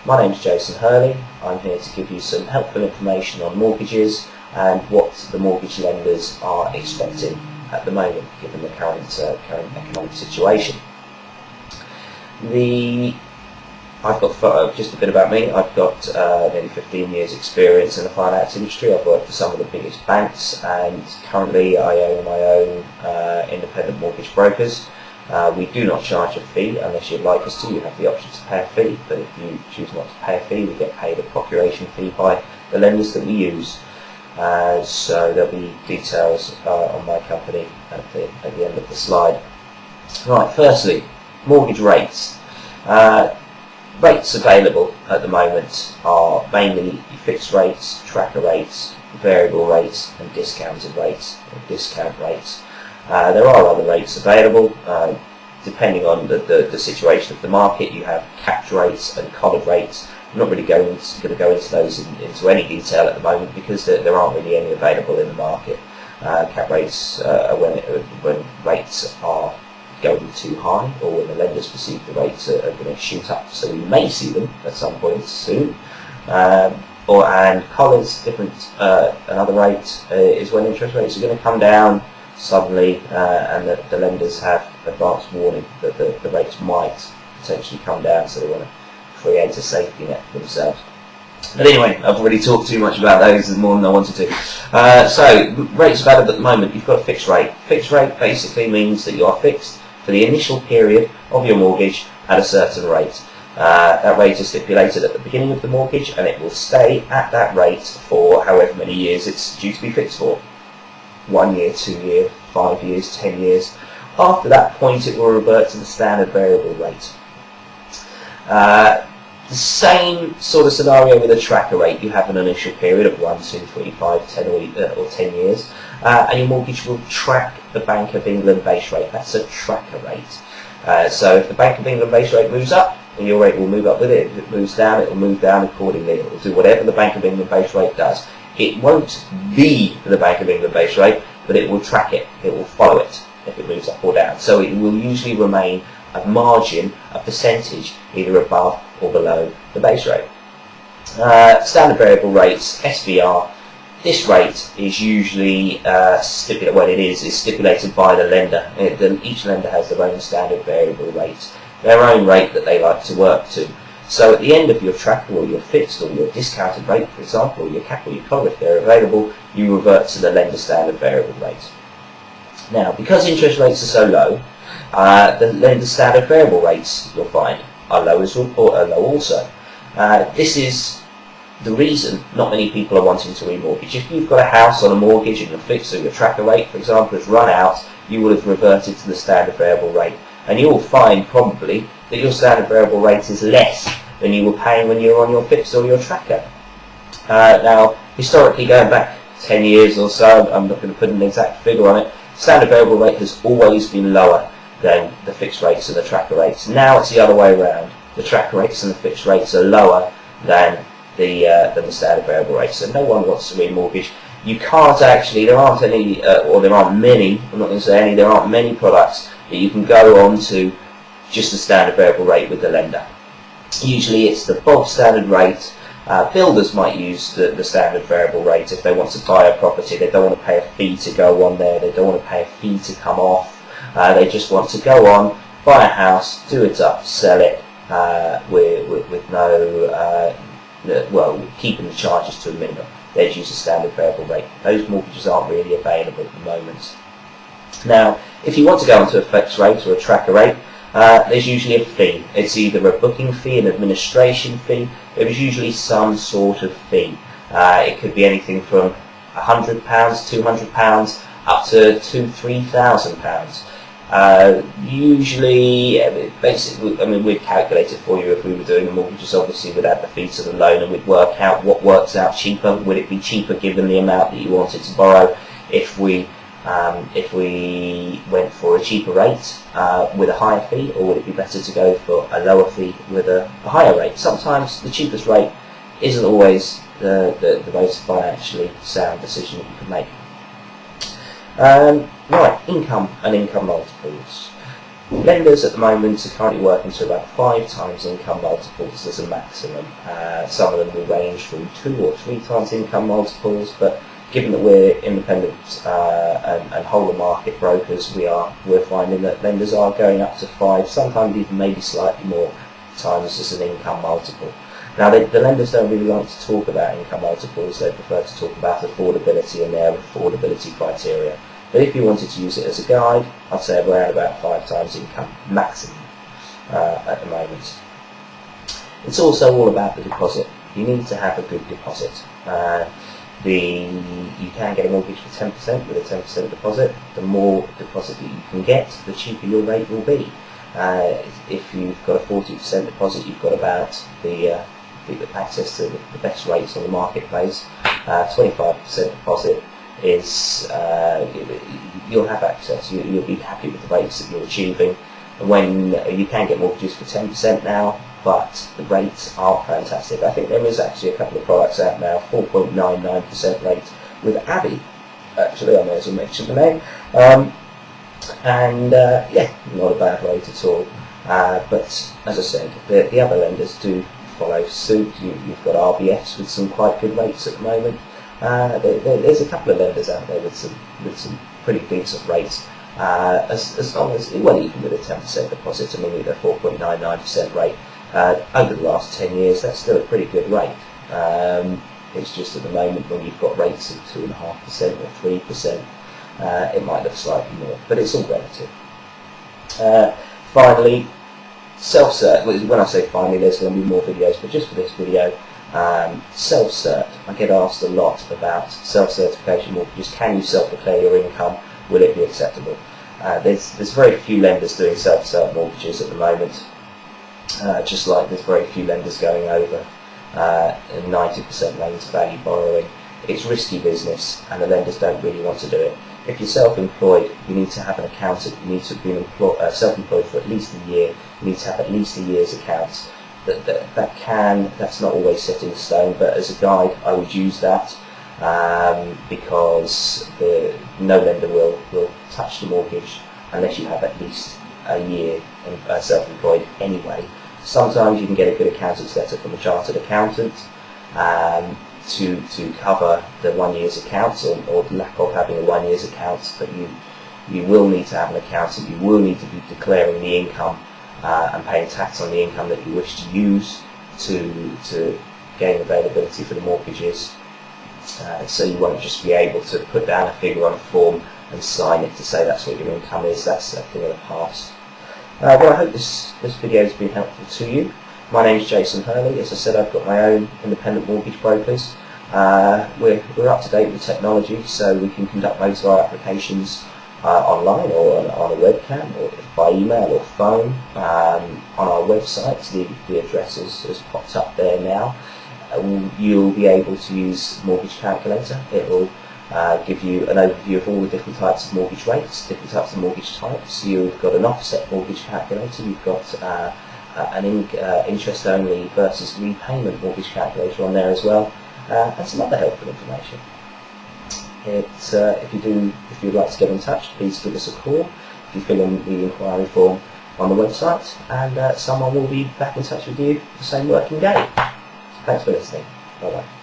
My name is Jason Hurley. I'm here to give you some helpful information on mortgages and what the mortgage lenders are expecting at the moment, given the current economic situation. I've got just a bit about me. I've got nearly 15 years experience in the finance industry. I've worked for some of the biggest banks, and currently I own my own independent mortgage brokers. We do not charge a fee unless you'd like us to. You have the option to pay a fee, but if you choose not to pay a fee, we get paid a procuration fee by the lenders that we use. So there'll be details on my company at the end of the slide. Right, firstly, mortgage rates. Rates available at the moment are mainly fixed rates, tracker rates, variable rates and discounted rates, or discount rates. There are other rates available depending on the situation of the market. You have capped rates and collared rates. I'm not really going to go into those into any detail at the moment because there aren't really any available in the market. Cap rates are when rates are going too high, or when the lenders perceive the rates are going to shoot up. So we may see them at some point soon. And collars, another rate is when interest rates are going to come down suddenly, and the lenders have advance warning that the rates might potentially come down, so they want to create a safety net for themselves. But anyway, I've already talked too much about those, more than I wanted to. So rates available at the moment, you've got a fixed rate. Fixed rate basically means that you are fixed for the initial period of your mortgage at a certain rate. That rate is stipulated at the beginning of the mortgage, and it will stay at that rate for however many years it's due to be fixed for. 1 year, 2 years, 5 years, 10 years. After that point, it will revert to the standard variable rate. The same sort of scenario with a tracker rate. You have an initial period of 1, 2, 3, 5, 10 or 10 years, and your mortgage will track the Bank of England base rate. That's a tracker rate. So if the Bank of England base rate moves up, then your rate will move up with it. If it moves down, it will move down accordingly. It will do whatever the Bank of England base rate does. It won't be the Bank of England base rate, but it will track it. It will follow it if it moves up or down. So it will usually remain a margin, a percentage, either above or below the base rate. Standard variable rates, SVR. This rate is usually stipulated by the lender. Each lender has their own standard variable rate, their own rate that they like to work to. So at the end of your tracker, or your fixed, or your discounted rate, for example, or your cap or your collar, if they're available, you revert to the lender standard variable rate. Now, because interest rates are so low, the lender standard variable rates, you'll find, are low also. This is the reason not many people are wanting to remortgage. If you've got a house on a mortgage and your fixed or your tracker rate, for example, has run out, you will have reverted to the standard variable rate. And you'll find probably that your standard variable rate is less than you were paying when you were on your fixed or your tracker. Now, historically, going back 10 years or so, I'm not going to put an exact figure on it, standard variable rate has always been lower than the fixed rates and the tracker rates. Now it's the other way around. The tracker rates and the fixed rates are lower than the standard variable rates. So no one wants to remortgage. You can't actually, there aren't any, or there aren't many, I'm not going to say any, there aren't many products that you can go on to just the standard variable rate with the lender. Usually it's the bulk standard rate. Builders might use the standard variable rate if they want to buy a property. They don't want to pay a fee to go on there. They don't want to pay a fee to come off. They just want to go on, buy a house, do it up, sell it with no, keeping the charges to a minimum. They'd use a standard variable rate. Those mortgages aren't really available at the moment. Now, if you want to go onto a fixed rate or a tracker rate, there's usually a fee. It's either a booking fee, an administration fee. There's usually some sort of fee. It could be anything from £100, £200, up to £2,000, £3,000. Usually, basically, I mean, we'd calculate it for you if we were doing the mortgages. Obviously, we'd add the fee to the loan and we'd work out what works out cheaper. Would it be cheaper given the amount that you wanted to borrow if we went for a cheaper rate with a higher fee, or would it be better to go for a lower fee with a higher rate? Sometimes the cheapest rate isn't always the most financially sound decision that you can make. Right, income and income multiples. Lenders at the moment are currently working to about 5 times income multiples as a maximum. Some of them will range from 2 or 3 times income multiples, but given that we're independent and whole of market brokers, we're finding that lenders are going up to 5, sometimes even maybe slightly more times as an income multiple. Now, the lenders don't really like to talk about income multiples. They prefer to talk about affordability and their affordability criteria. But if you wanted to use it as a guide, I'd say around about 5 times income maximum at the moment. It's also all about the deposit. You need to have a good deposit. You can get a mortgage for 10% with a 10% deposit. The more deposit that you can get, the cheaper your rate will be. If you've got a 40% deposit, you've got about the access to the best rates on the marketplace. 25% deposit is you'll have access. You'll be happy with the rates that you're achieving. And when you can get mortgages for 10% now, but the rates aren't fantastic. I think there is actually a couple of products out now, 4.99% rate with Abbey. Actually, I may as well mention the name. Yeah, not a bad rate at all. But as I said, the other lenders do follow suit. You've got RBS with some quite good rates at the moment. There's a couple of lenders out there with some pretty decent rates. As long as, well, even with a 10% deposit, I mean, with a 4.99% rate, over the last 10 years, that's still a pretty good rate. It's just at the moment when you've got rates of 2.5% or 3%, it might look slightly more, but it's all relative. Finally, self-cert. When I say finally, there's going to be more videos, but just for this video, self-cert. I get asked a lot about self-certification mortgages. Can you self-declare your income? Will it be acceptable? There's very few lenders doing self-cert mortgages at the moment, just like there's very few lenders going over 90% loan-to-value borrowing. It's risky business, and the lenders don't really want to do it. If you're self-employed, you need to have an accountant. You need to be self-employed for at least a year. You need to have at least a year's accounts. That's not always set in stone, but as a guide, I would use that because no lender will touch the mortgage unless you have at least a year self-employed anyway. Sometimes you can get a good accountant's letter from a chartered accountant to cover the 1 year's accounts or lack of having a 1 year's accounts, but you will need to have an accountant. You will need to be declaring the income and paying tax on the income that you wish to use to gain availability for the mortgages. So you won't just be able to put down a figure on a form and sign it to say that's what your income is. That's a thing of the past. Well, I hope this video has been helpful to you. My name is Jason Hurley. As I said, I've got my own independent mortgage brokers. We're up to date with technology, so we can conduct most of our applications online or on a webcam or by email or phone. On our website, the address has popped up there now. You'll be able to use Mortgage Calculator. It will give you an overview of all the different types of mortgage rates, different types of mortgage types. You've got an offset mortgage calculator. You've got an interest-only versus repayment mortgage calculator on there as well, and some other helpful information. If you'd like to get in touch, please give us a call. If you fill in the inquiry form on the website, and someone will be back in touch with you the same working day. Thanks for listening. Bye bye.